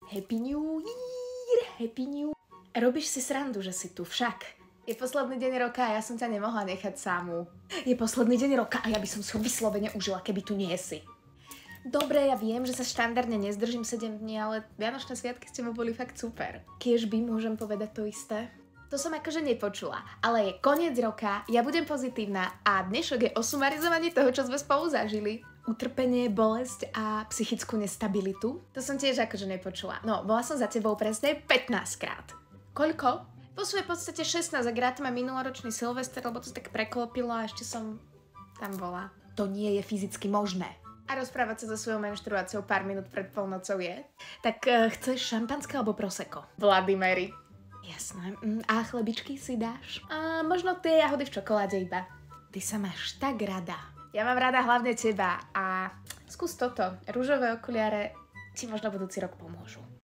Happy New Year, Happy New... Robíš si srandu, že si tu však. Je posledný deň roka a ja som ťa nemohla nechať samú. Je posledný deň roka a ja by som si ho vyslovene užila, keby tu nie si. Dobre, ja viem, že sa štandardne nezdržím 7 dní, ale Vianočné sviatky s tebou boli fakt super. Kiežby môžem povedať to isté? To som akože nepočula, ale je koniec roka, ja budem pozitívna a dnešok je o sumarizovaní toho, čo sme spolu zažili. Utrpenie, bolesť a psychickú nestabilitu. To som tiež akože nepočula. No, bola som za tebou presne 15 krát. Koľko? Po svojej podstate 16, ak rátame minuloročný Silvester, lebo to tak preklopilo a ešte som tam bola. To nie je fyzicky možné. A rozprávať sa so svojou menštruáciou pár minút pred polnocou je. Tak chceš šampanské alebo prosecco? Vladimíri. Jasné. A chlebičky si dáš? A možno tie jahody v čokoláde iba. Ty sa máš tak rada. Ja mám rada hlavne teba a skús toto. Ružové okuliare ti možno budúci rok pomôžu.